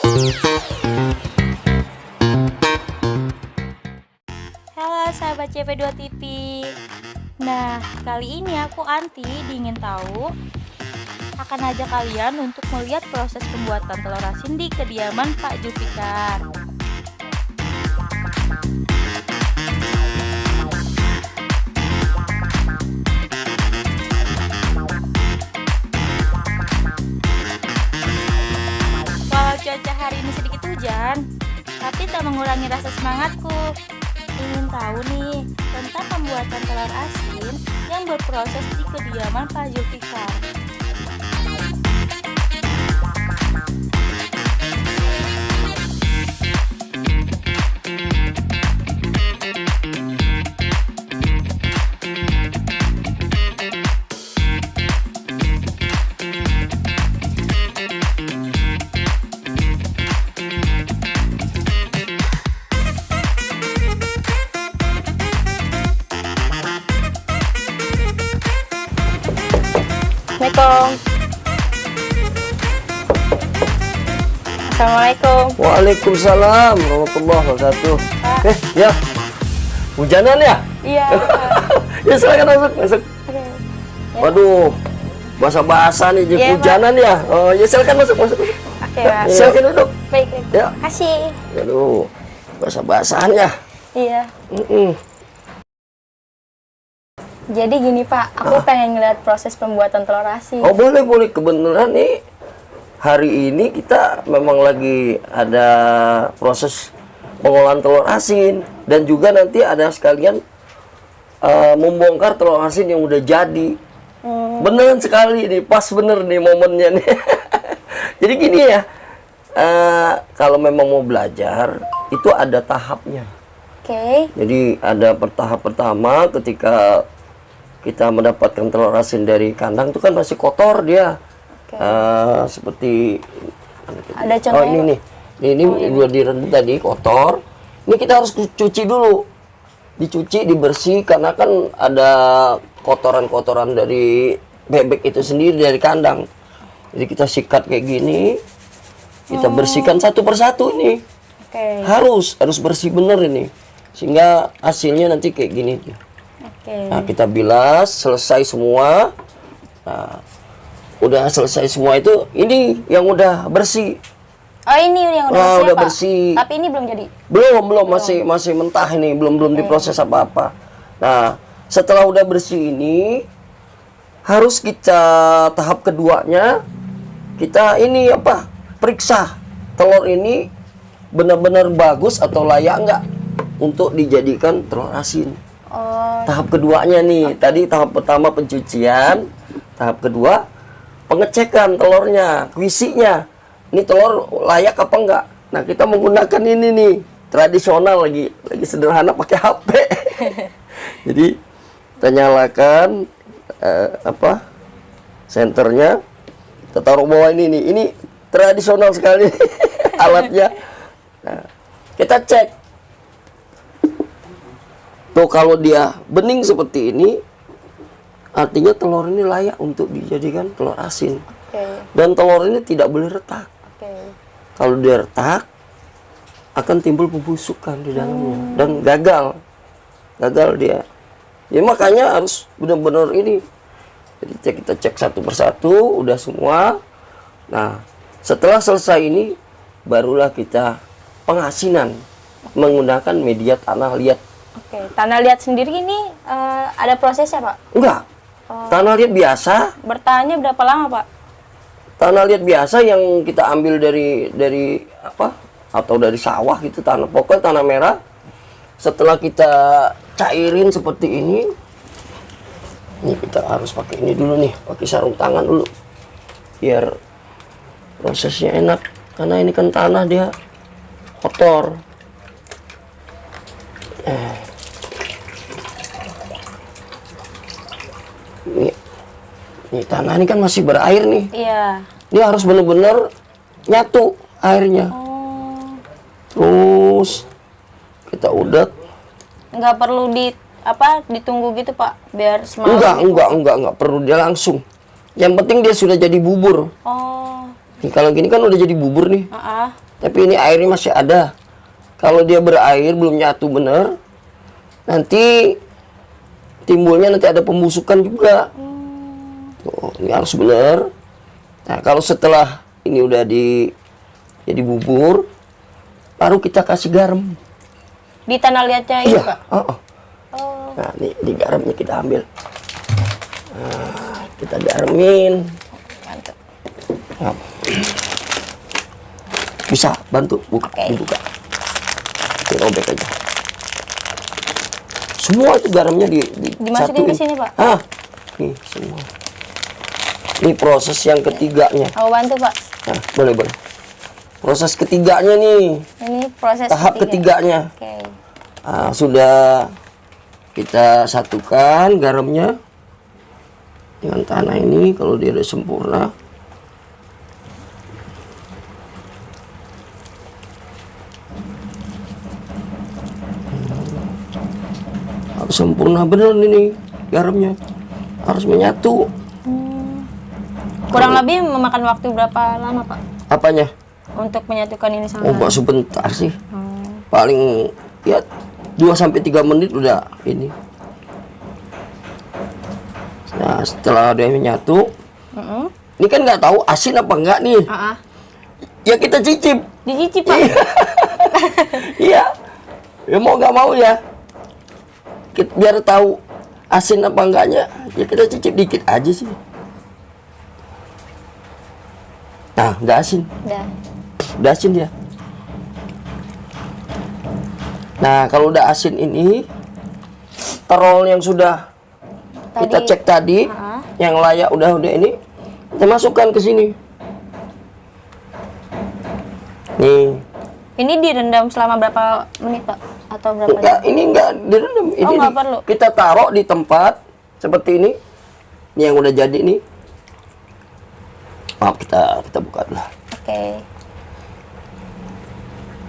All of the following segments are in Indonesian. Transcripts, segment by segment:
Halo sahabat CP2 TV. Nah, kali ini aku Anti ingin tahu akan ajak kalian untuk melihat proses pembuatan telur asin di kediaman Pak Zulfikar. Walau cuaca hari ini sedikit hujan, tapi tak mengurangi rasa semangatku. Ingin tahu nih tentang pembuatan telur asin yang berproses di kediaman Pak Zulfikar. Assalamualaikum. Waalaikumsalam warahmatullahi wabarakatuh. Ya, hujanan ya? Iya. Ya silakan masuk. Waduh, basah-basah nih, Iya, hujanan ya. Oh, ya silakan masuk. Oke, Pak. Silakan duduk. Baik. Ya. Kasih. Aduh, basah-basahan ya. Iya. Jadi gini Pak, aku pengen ngeliat proses pembuatan telur asin. Oh boleh. Kebenaran nih, hari ini kita memang lagi ada proses pengolahan telur asin. Dan juga nanti ada sekalian membongkar telur asin yang udah jadi. Beneran sekali nih, pas bener nih momennya nih. Jadi gini ya, kalau memang mau belajar, itu ada tahapnya. Oke. Jadi ada tahap pertama ketika kita mendapatkan telur asin dari kandang itu kan masih kotor dia. Seperti ada contohnya. Oh ini nih. Ini udah direndam tadi kotor. Ini kita harus cuci dulu. Dicuci, dibersih karena kan ada kotoran-kotoran dari bebek itu sendiri dari kandang. Jadi kita sikat kayak gini. Kita bersihkan satu persatu nih. Harus bersih bener ini. Sehingga hasilnya nanti kayak gini. Nah, kita bilas, selesai semua. Nah, udah selesai semua itu, ini yang udah bersih. Oh ini yang udah bersih, udah Pak? bersih. Tapi ini belum jadi? Belum. Masih mentah ini, belum diproses apa-apa. Nah, setelah udah bersih ini, harus kita tahap keduanya, kita ini periksa telur ini benar-benar bagus atau layak nggak untuk dijadikan telur asin. Tahap keduanya nih, tadi tahap pertama pencucian, tahap kedua pengecekan telurnya, kuisinya. Ini telur layak apa enggak? Nah, kita menggunakan ini nih, tradisional lagi sederhana pakai HP. Jadi kita nyalakan senternya, kita taruh bawah ini nih. Ini tradisional sekali alatnya. Nah, kita cek. Tuh kalau dia bening seperti ini, artinya telur ini layak untuk dijadikan telur asin. Dan telur ini tidak boleh retak. Kalau dia retak, akan timbul pembusukan di dalamnya dan gagal dia. Ya makanya harus benar-benar ini. Jadi kita cek satu persatu, udah semua. Nah, setelah selesai ini, barulah kita pengasinan menggunakan media tanah liat. Tanah liat sendiri ini ada prosesnya Pak? Enggak. Tanah liat biasa. Bertahannya berapa lama Pak? Tanah liat biasa yang kita ambil dari atau dari sawah gitu, pokoknya tanah merah. Setelah kita cairin seperti ini kita harus pakai ini dulu nih, pakai sarung tangan dulu biar prosesnya enak, karena ini kan tanah dia kotor. Nih tanah ini kan masih berair nih. Iya. Dia harus benar-benar nyatu airnya. Terus kita udah. Nggak perlu ditunggu gitu Pak, biar semalam. Enggak perlu, dia langsung. Yang penting dia sudah jadi bubur. Oh. Nih, kalau gini kan udah jadi bubur nih. Tapi ini airnya masih ada. Kalau dia berair belum nyatu bener, nanti timbulnya nanti ada pembusukan juga. Tuh, ini harus bener. Nah, kalau setelah ini udah jadi bubur, baru kita kasih garam. Di tanah liatnya ini, Iya. Pak? Oh. Oh. Nah, ini garamnya kita ambil. Nah, kita garamin. Mantap. Nah. Bisa bantu buka, Oke. dibuka. Dirobek aja. Semua itu garamnya Dimasukin ke disatuin. sini, Pak? Ah, nih semua. Ini proses yang ketiganya. Aku bantu, Pak. Nah, boleh. Proses ketiganya nih, Ini proses tahap ketiganya. Oke. Nah, sudah kita satukan garamnya dengan tanah ini. Kalau dia udah sempurna, harus sempurna bener ini garamnya, harus menyatu. Kurang lebih memakan waktu berapa lama, Pak? Apanya? Untuk menyatukan ini sama... Oh, nggak sebentar sih, paling ya 2-3 menit udah ini. Nah, setelah udah menyatu, ini kan nggak tahu asin apa enggak nih. Ya kita cicip. Dicicip, Pak. Iya. Ya mau nggak mau ya. Biar tahu asin apa enggaknya, ya kita cicip dikit aja sih. Nah, nggak asin. Udah asin dia. Nah, kalau udah asin ini, terol yang sudah kita cek tadi, yang layak udah ini, kita masukkan ke sini. Nih. Ini direndam selama berapa menit, Pak? Atau berapa Enggak, ini enggak direndam. Ini nggak perlu. kita taruh di tempat seperti ini. Ini yang udah jadi nih. Maaf, kita buka dulu. Oke.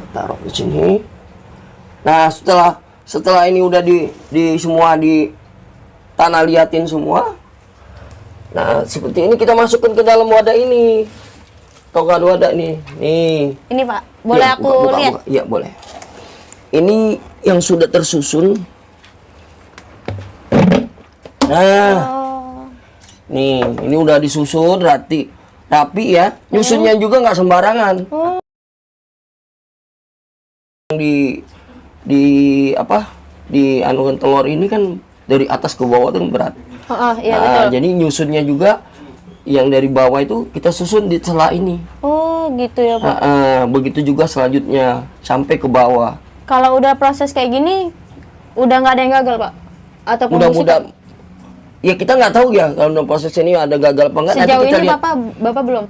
Taruh di sini. Nah, setelah ini udah di semua di tanah liatin semua. Nah, seperti ini kita masukkan ke dalam wadah ini. Togan wadah nih. Nih. Ini, Pak. Boleh Ya, aku buka. lihat? Iya, boleh. Ini yang sudah tersusun. Nah, nih, ini udah disusun rapi ya. Nyusunnya juga nggak sembarangan. Di apa? Di anukan telur ini kan dari atas ke bawah tuh berat. Iya, Nah, betul. jadi nyusunnya juga yang dari bawah itu kita susun di sela ini. Oh, gitu ya, Pak. Begitu juga selanjutnya sampai ke bawah. Kalau udah proses kayak gini, udah nggak ada yang gagal, Pak? Atau Mudah-mudahan. Ya kita nggak tahu ya kalau dalam proses ini ada gagal apa enggak. Nanti sejauh kita ini lihat. Bapak belum?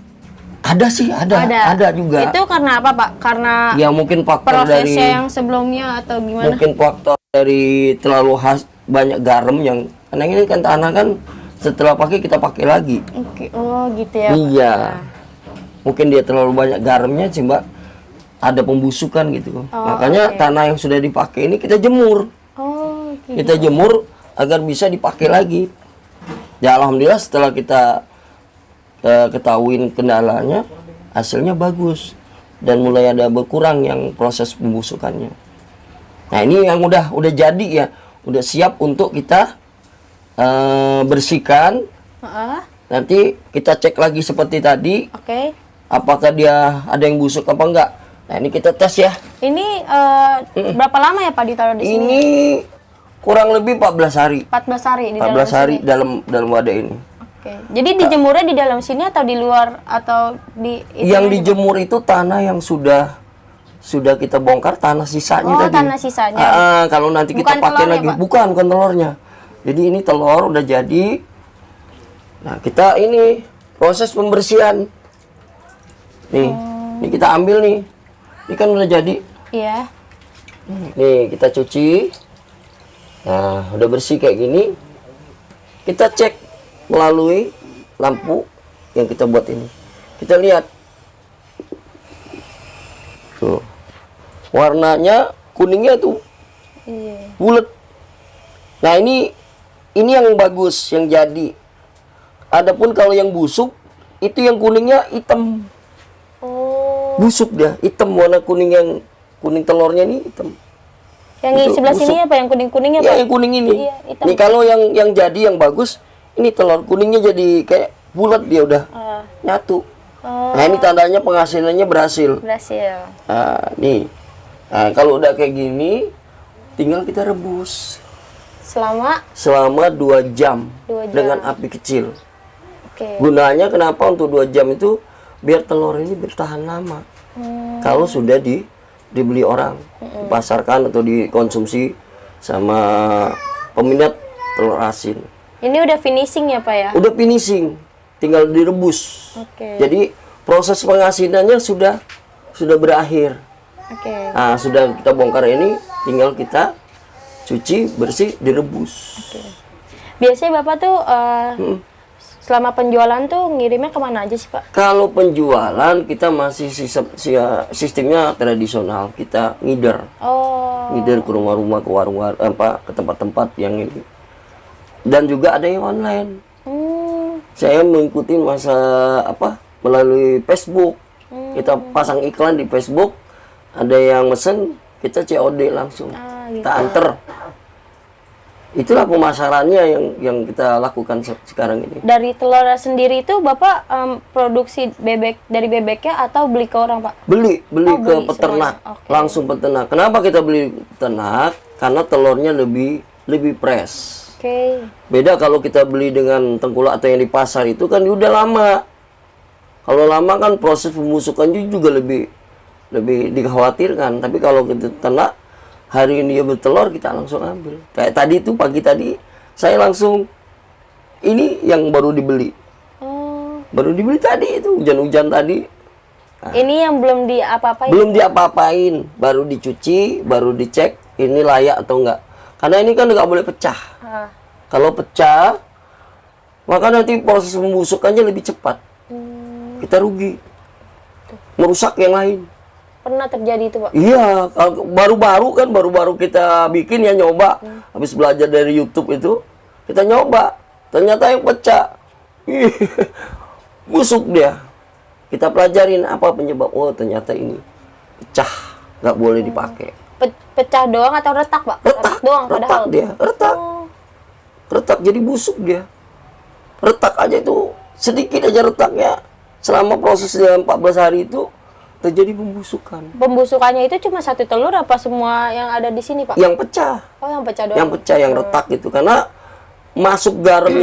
Ada sih, ada juga. Itu karena apa, Pak? Karena Ya mungkin faktor prosesnya dari yang sebelumnya atau gimana? mungkin faktor dari terlalu banyak garam yang karena ini kan tanah kan setelah pakai kita pakai lagi. Oke. Oh, gitu ya, Pak. Iya. Mungkin dia terlalu banyak garamnya sehingga ada pembusukan gitu. Makanya tanah yang sudah dipakai ini kita jemur. Oh, gitu. Kita jemur agar bisa dipakai lagi. Ya alhamdulillah setelah kita ketahuin kendalanya, hasilnya bagus dan mulai ada berkurang yang proses pembusukannya. Nah ini yang udah jadi ya, udah siap untuk kita bersihkan. Nanti kita cek lagi seperti tadi, Oke. apakah dia ada yang busuk apa enggak. Nah ini kita tes ya. Ini berapa lama ya, Pak, ditaruh di sini? Ini kurang lebih 14 hari. 14 hari di 14 dalam hari sini. dalam wadah ini. Oke. Jadi dijemurnya di dalam sini atau di luar atau di Yang dijemur itu tanah yang sudah kita bongkar, tanah sisanya Oh, tadi. tanah sisanya. Kalau nanti kita Bukan pakai telurnya, lagi, Pak? bukan telurnya. Jadi ini telur udah jadi. Nah kita ini proses pembersihan. Nih, ini kita ambil nih. Ini kan udah jadi. Iya. Nih kita cuci. Nah udah bersih kayak gini. Kita cek melalui lampu yang kita buat ini. Kita lihat. Tuh. Warnanya kuningnya tuh Iya. bulat. Nah, ini yang bagus, yang jadi. Adapun kalau yang busuk itu yang kuningnya hitam. Oh, Busuk dia, hitam, warna kuning, yang kuning telurnya ini hitam. Yang di Itu sebelah busuk. sini apa? Yang kuning-kuningnya, Ya, Pak? yang kuning ini. Iya, hitam. Nih kalau yang jadi yang bagus, ini telur kuningnya jadi kayak bulat, dia udah nyatu. Oh, Nah, ini tandanya penghasilannya berhasil. berhasil. Nah, nih. Nah, kalau udah kayak gini, tinggal kita rebus selama 2 jam 2 jam. dengan api kecil. Oke. Gunanya kenapa untuk 2 jam itu? Biar telur ini bertahan lama. Kalau sudah dibeli orang, dipasarkan atau dikonsumsi sama peminat telur asin. Ini udah finishing ya, Pak ya? Udah finishing, tinggal direbus. Oke. Jadi proses pengasinannya sudah berakhir. Oke. Nah, sudah kita bongkar ini, tinggal kita cuci bersih, direbus. Oke. Biasanya Bapak tuh selama penjualan tuh ngirimnya kemana aja sih, Pak? Kalau penjualan kita masih sistemnya tradisional, kita ngider. Oh. Ngider ke rumah-rumah, ke warung-warung, ke tempat-tempat yang ini. Dan juga ada yang online. Saya mengikuti melalui Facebook. Kita pasang iklan di Facebook. Ada yang mesen, kita COD langsung. Gitu. Kita anter. Itulah pemasarannya yang kita lakukan sekarang ini. Dari telur sendiri itu Bapak produksi bebek dari bebeknya atau beli ke orang, Pak? Beli Oh, ke beli peternak, semuanya. Oke. langsung peternak. Kenapa kita beli peternak? Karena telurnya lebih fresh. Oke. Beda kalau kita beli dengan tengkulak atau yang di pasar itu kan udah lama. Kalau lama kan proses pembusukannya juga lebih dikhawatirkan. Tapi kalau kita ternak, hari ini dia bertelur, kita langsung ambil. Kayak tadi tuh, pagi tadi saya langsung, ini yang baru dibeli. Oh. Baru dibeli tadi itu, hujan-hujan tadi. Ini yang belum diapa-apain. Belum diapa-apain, baru dicuci, baru dicek ini layak atau enggak. Karena ini kan nggak boleh pecah. Kalau pecah, maka nanti proses pembusukannya lebih cepat. Kita rugi, merusak yang lain. Pernah terjadi itu, Pak? Iya, baru-baru kita bikin ya, nyoba. Habis belajar dari YouTube itu, kita nyoba. Ternyata yang pecah. Ih, busuk dia. Kita pelajarin apa penyebab. Oh, ternyata ini pecah, nggak boleh dipakai. Pecah doang atau retak, Pak? Retak doang padahal. Retak. Retak, jadi busuk dia. Retak aja itu, sedikit aja retaknya. Selama prosesnya 14 hari itu, terjadi pembusukan. Pembusukannya itu cuma 1 telur apa semua yang ada di sini, Pak? Yang pecah. Oh, yang pecah doang. Yang pecah, yang retak gitu. Karena masuk garam